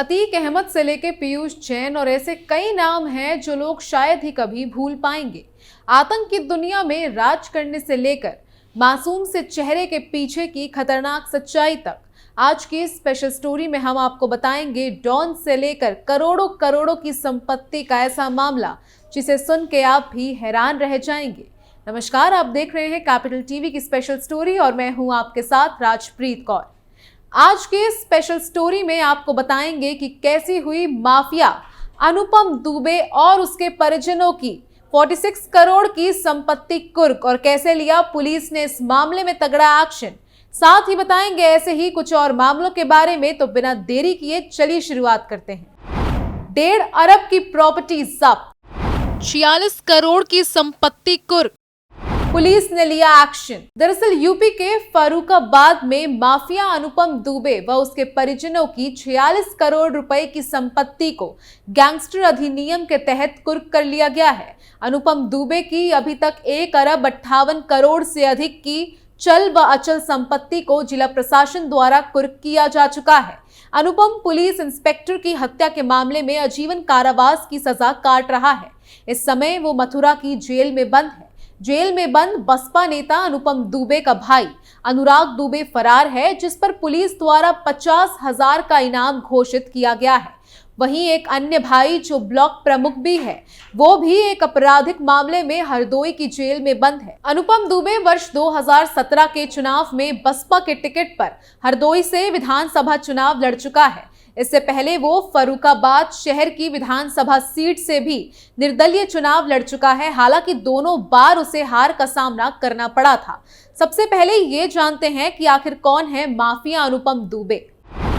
अतीक अहमद से लेके पीयूष जैन और ऐसे कई नाम हैं जो लोग शायद ही कभी भूल पाएंगे। आतंक की दुनिया में राज करने से लेकर मासूम से चेहरे के पीछे की खतरनाक सच्चाई तक आज की स्पेशल स्टोरी में हम आपको बताएंगे। डॉन से लेकर करोड़ों करोड़ों की संपत्ति का ऐसा मामला जिसे सुन के आप भी हैरान रह जाएंगे। नमस्कार, आप देख रहे हैं कैपिटल टीवी की स्पेशल स्टोरी और मैं हूं आपके साथ राजप्रीत कौर। आज के स्पेशल स्टोरी में आपको बताएंगे कि कैसी हुई माफिया अनुपम दुबे और उसके परिजनों की 46 करोड़ की संपत्ति कुर्क और कैसे लिया पुलिस ने इस मामले में तगड़ा एक्शन। साथ ही बताएंगे ऐसे ही कुछ और मामलों के बारे में। तो बिना देरी किए चलिए शुरुआत करते हैं। 1.5 अरब की प्रॉपर्टी जब्त, 46 करोड़ की संपत्ति कुर्क, पुलिस ने लिया एक्शन। दरअसल यूपी के फर्रुखाबाद में माफिया अनुपम दुबे व उसके परिजनों की 46 करोड़ रुपए की संपत्ति को गैंगस्टर अधिनियम के तहत कुर्क कर लिया गया है। अनुपम दुबे की अभी तक 1 अरब 58 करोड़ से अधिक की चल व अचल संपत्ति को जिला प्रशासन द्वारा कुर्क किया जा चुका है। अनुपम पुलिस इंस्पेक्टर की हत्या के मामले में आजीवन कारावास की सजा काट रहा है। इस समय वो मथुरा की जेल में बंद है। जेल में बंद बसपा नेता अनुपम दुबे का भाई अनुराग दुबे फरार है, जिस पर पुलिस द्वारा 50,000 का इनाम घोषित किया गया है। वहीं एक अन्य भाई जो ब्लॉक प्रमुख भी है, वो भी एक आपराधिक मामले में हरदोई की जेल में बंद है। अनुपम दुबे वर्ष 2017 के चुनाव में बसपा के टिकट पर हरदोई से विधानसभा चुनाव लड़ चुका है। इससे पहले वो फर्रुखाबाद शहर की विधानसभा सीट से भी निर्दलीय चुनाव लड़ चुका है। हालांकि दोनों बार उसे हार का सामना करना पड़ा था। सबसे पहले ये जानते हैं कि आखिर कौन है माफिया अनुपम दुबे।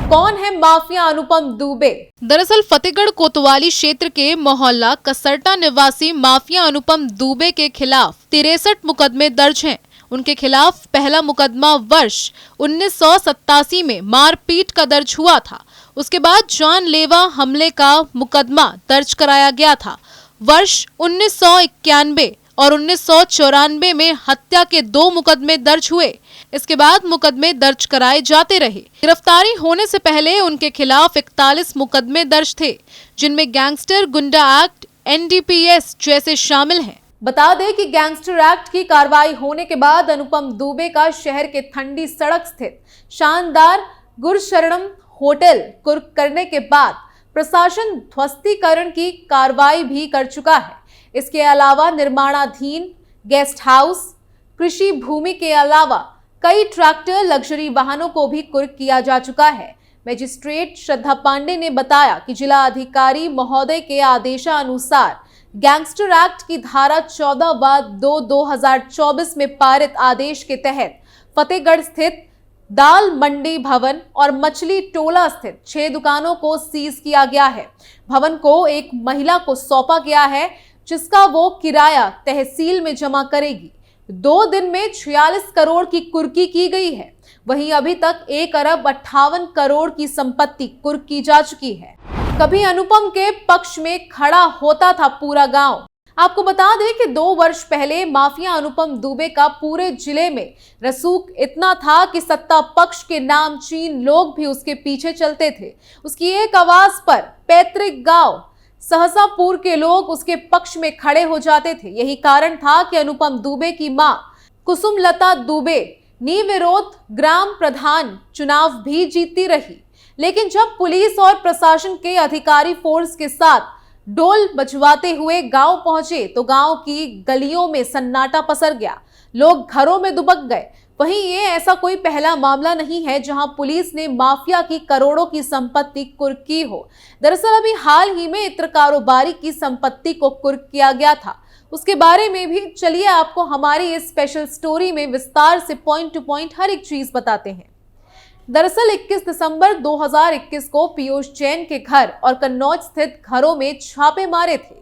कौन है माफिया अनुपम दुबे? दरअसल फतेहगढ़ कोतवाली क्षेत्र के मोहल्ला कसरटा निवासी माफिया अनुपम दुबे के खिलाफ 63 मुकदमे दर्ज हैं। उनके खिलाफ पहला मुकदमा वर्ष 1987 में मारपीट का दर्ज हुआ था। उसके बाद जानलेवा हमले का मुकदमा दर्ज कराया गया था। वर्ष 1991 और 1994 में हत्या के 2 मुकदमे दर्ज हुए। इसके बाद मुकदमे दर्ज कराए जाते रहे। गिरफ्तारी होने से पहले उनके खिलाफ 41 मुकदमे दर्ज थे, जिनमें गैंगस्टर गुंडा एक्ट, NDPS जैसे शामिल हैं। बता दें कि गैंगस्टर एक्ट की कार्रवाई होने के बाद अनुपम दुबे का शहर के ठंडी सड़क स्थित शानदार गुरशरणम होटल कुर्क करने के बाद प्रशासन ध्वस्तीकरण की कार्रवाई भी कर चुका है। इसके अलावा निर्माणाधीन गेस्ट हाउस, कृषि भूमि के अलावा कई ट्रैक्टर, लग्जरी वाहनों को भी कुर्क किया जा चुका है। मजिस्ट्रेट श्रद्धा पांडे ने बताया कि जिला अधिकारी महोदय के आदेशानुसार गैंगस्टर एक्ट की धारा 14/2/2024 में पारित आदेश के तहत फतेहगढ़ स्थित दाल मंडी भवन और मछली टोला स्थित 6 दुकानों को सीज किया गया है। भवन को एक महिला को सौंपा गया है, जिसका वो किराया तहसील में जमा करेगी। 2 दिन में 46 करोड़ की कुर्की की गई है। वहीं अभी तक 1 अरब 58 करोड़ की संपत्ति कुर्क की जा चुकी है। कभी अनुपम के पक्ष में खड़ा होता था पूरा गांव। आपको बता दें कि 2 वर्ष पहले माफिया अनुपम दुबे का पूरे जिले में रसूख इतना था कि सत्ता पक्ष के नामचीन लोग भी उसके पीछे चलते थे। उसकी एक आवाज पर पैतृक गांव सहसापुर के लोग उसके पक्ष में खड़े हो जाते थे। यही कारण था कि अनुपम दुबे की मां कुसुमलता दुबे निर्विरोध ग्राम प्रधान चुनाव भी जीतती रही। लेकिन जब पुलिस और प्रशासन के अधिकारी फोर्स के साथ डोल बजवाते हुए गांव पहुंचे तो गांव की गलियों में सन्नाटा पसर गया। लोग घरों में दुबक गए। वहीं ये ऐसा कोई पहला मामला नहीं है जहां पुलिस ने माफिया की करोड़ों की संपत्ति कुर्क की हो। दरअसल अभी हाल ही में इत्र कारोबारी की संपत्ति को कुर्क किया गया था। उसके बारे में भी चलिए आपको हमारी इस स्पेशल स्टोरी में विस्तार से पॉइंट टू पॉइंट हर एक चीज बताते हैं। दरअसल 21 दिसंबर 2021 को पीयूष जैन के घर और कन्नौज स्थित घरों में छापे मारे थे।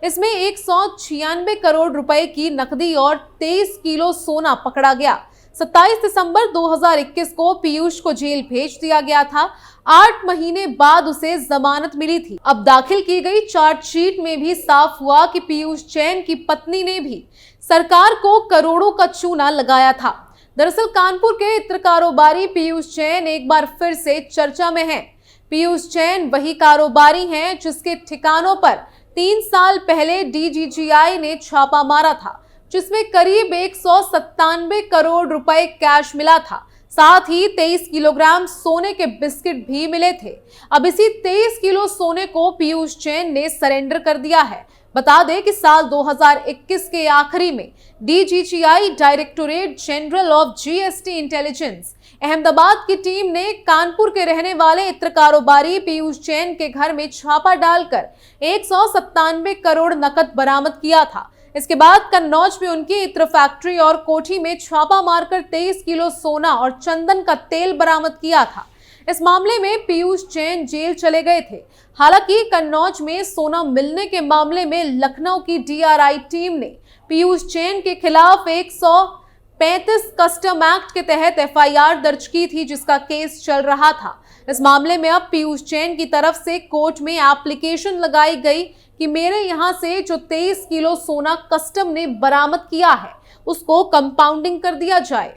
इसमें 196 करोड़ रुपए की नकदी और 23 किलो सोना पकड़ा गया। 27 दिसंबर 2021 को पीयूष को जेल भेज दिया गया था। 8 महीने बाद उसे जमानत मिली थी। अब दाखिल की गई चार्जशीट में भी साफ हुआ कि पीयूष जैन की पत्नी ने भी सरकार को करोड़ों का चूना लगाया था। दरअसल कानपुर के इत्र कारोबारी पीयूष जैन एक बार फिर से चर्चा में हैं। पीयूष जैन वही कारोबारी हैं जिसके ठिकानों पर 3 साल पहले डीजीजीआई ने छापा मारा था, जिसमें करीब 197 करोड़ रुपए कैश मिला था। साथ ही 23 किलोग्राम सोने के बिस्किट भी मिले थे। अब इसी 23 किलो सोने को पीयूष जैन ने सरेंडर कर दिया है। बता दें कि साल 2021 के आखिरी में DGGI directorate general of GST intelligence Ahmedabad की टीम ने कानपुर के रहने वाले इत्र कारोबारी पीयूष जैन के घर में छापा डालकर 197 करोड़ नकद बरामद किया था। इसके बाद कन्नौज में उनकी इत्र फैक्ट्री और कोठी में छापा मारकर 23 किलो सोना और चंदन का तेल बरामद किया था। इस मामले में पीयूष जैन जेल चले गए थे। हालांकि कन्नौज में सोना मिलने के मामले में लखनऊ की डीआरआई टीम ने पीयूष जैन के खिलाफ 135 कस्टम एक्ट के तहत एफआईआर दर्ज की थी, जिसका केस चल रहा था। इस मामले में अब पीयूष जैन की तरफ से कोर्ट में एप्लीकेशन लगाई गई कि मेरे यहां से जो 23 किलो सोना कस्टम ने बरामद किया है उसको कंपाउंडिंग कर दिया जाए।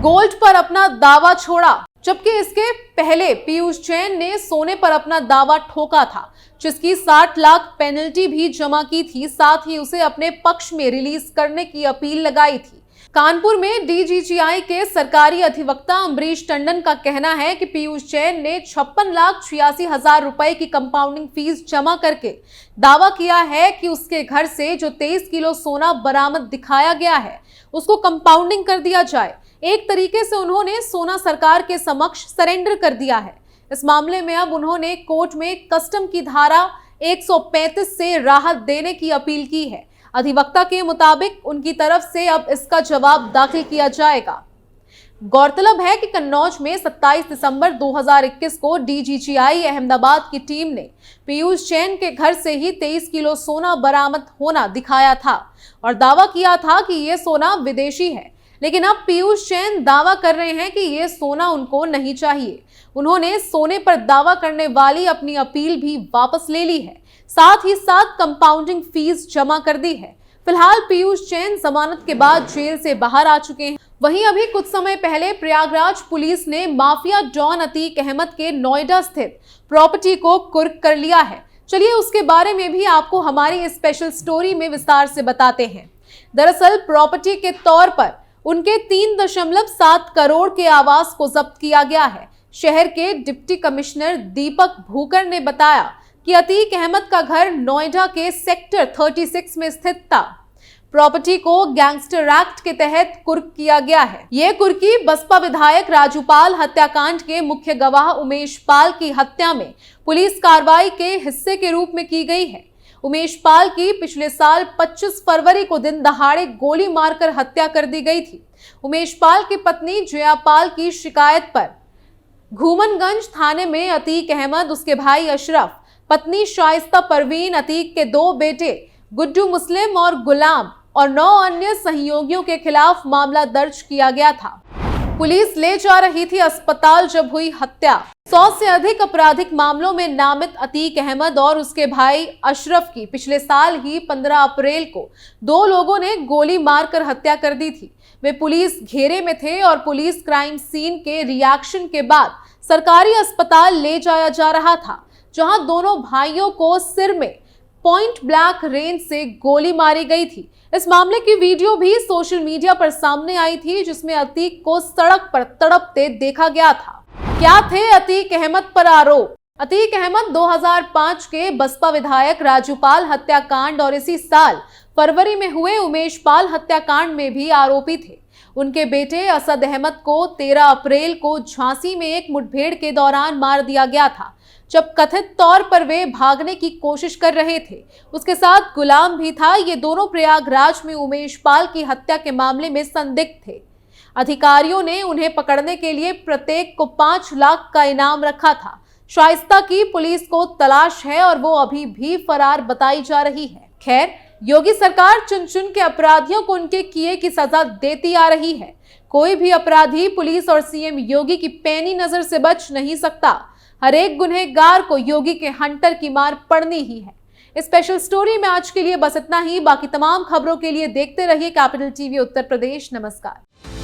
गोल्ड पर अपना दावा छोड़ा, जबकि इसके पहले पीयूष जैन ने सोने पर अपना दावा ठोका था, जिसकी 60 लाख पेनल्टी भी जमा की थी। साथ ही उसे अपने पक्ष में रिलीज करने की अपील लगाई थी। कानपुर में डीजीजीआई के सरकारी अधिवक्ता अमरीश टंडन का कहना है कि पीयूष जैन ने 56,86,000 रुपए की कंपाउंडिंग फीस जमा करके दावा किया है कि उसके घर से जो 23 किलो सोना बरामद दिखाया गया है उसको कंपाउंडिंग कर दिया जाए। एक तरीके से उन्होंने सोना सरकार के समक्ष सरेंडर कर दिया है। इस मामले में अब उन्होंने कोर्ट में कस्टम की धारा 135 से राहत देने की अपील की है। अधिवक्ता के मुताबिक उनकी तरफ से अब इसका जवाब दाखिल किया जाएगा। गौरतलब है कि कन्नौज में 27 दिसंबर 2021 को डीजीजीआई अहमदाबाद की टीम ने पीयूष जैन के घर से ही 23 किलो सोना बरामद होना दिखाया था और दावा किया था कि ये सोना विदेशी है। लेकिन अब पीयूष जैन दावा कर रहे हैं कि ये सोना उनको नहीं चाहिए। उन्होंने सोने पर दावा करने वाली अपनी अपील भी वापस ले ली है, साथ ही साथ कंपाउंडिंग फीस जमा कर दी है। फिलहाल पीयूष जैन जमानत के बाद जेल से बाहर आ चुके हैं। वहीं अभी कुछ समय पहले प्रयागराज पुलिस ने माफिया डॉन अतीक अहमद के नोएडा स्थित प्रॉपर्टी को कुर्क कर लिया है। चलिए उसके बारे में भी आपको हमारी स्पेशल स्टोरी में विस्तार से बताते हैं। दरअसल प्रॉपर्टी के तौर पर उनके 3.7 करोड़ के आवास को जब्त किया गया है। शहर के डिप्टी कमिश्नर दीपक भूकर ने बताया कि अतीक अहमद का घर नोएडा के सेक्टर 36 में स्थित था। प्रॉपर्टी को गैंगस्टर एक्ट के तहत कुर्क किया गया है। ये कुर्की बसपा विधायक राजू पाल हत्याकांड के मुख्य गवाह उमेश पाल की हत्या में पुलिस कार्रवाई के हिस्से के रूप में की गई है। उमेश पाल की पिछले साल 25 फरवरी को दिन दहाड़े गोली मारकर हत्या कर दी गई थी। उमेश पाल की पत्नी जया पाल की शिकायत पर घूमनगंज थाने में अतीक अहमद, उसके भाई अशरफ, पत्नी शाइस्ता परवीन, अतीक के 2 बेटे गुड्डू मुस्लिम और गुलाम और 9 अन्य सहयोगियों के खिलाफ मामला दर्ज किया गया था। पुलिस ले जा रही थी अस्पताल जब हुई हत्या। 100 से अधिक आपराधिक मामलों में नामित अतीक अहमद और उसके भाई अशरफ की पिछले साल ही 15 अप्रैल को 2 लोगों ने गोली मारकर हत्या कर दी थी। वे पुलिस घेरे में थे और पुलिस क्राइम सीन के रिएक्शन के बाद सरकारी अस्पताल ले जाया जा रहा था, जहां दोनों भाइयों को सिर में पॉइंट ब्लैंक रेंज से गोली मारी गई थी। इस मामले की वीडियो भी सोशल मीडिया पर सामने आई थी, जिसमें अतीक को सड़क पर तड़पते देखा गया था। क्या थे अतीक अहमद पर आरोप? अतीक अहमद 2005 के बसपा विधायक राजू पाल हत्याकांड और इसी साल फरवरी में हुए उमेश पाल हत्याकांड में भी आरोपी थे। उनके बेटे असद अहमद को 13 अप्रैल को झांसी में एक मुठभेड़ के दौरान मार दिया गया था, जब कथित तौर पर वे भागने की कोशिश कर रहे थे। उसके साथ गुलाम भी था। ये दोनों प्रयागराज में उमेश पाल की हत्या के मामले में संदिग्ध थे। अधिकारियों ने उन्हें पकड़ने के लिए प्रत्येक को 5 लाख का इनाम रखा था। शाइस्ता की पुलिस को तलाश है और वो अभी भी फरार बताई जा रही है। खैर, योगी सरकार चुन चुन के अपराधियों को उनके किए की सजा देती आ रही है। कोई भी अपराधी पुलिस और सीएम योगी की पैनी नजर से बच नहीं सकता। हर एक गुनहगार को योगी के हंटर की मार पड़नी ही है। स्पेशल स्टोरी में आज के लिए बस इतना ही। बाकी तमाम खबरों के लिए देखते रहिए कैपिटल टीवी उत्तर प्रदेश। नमस्कार।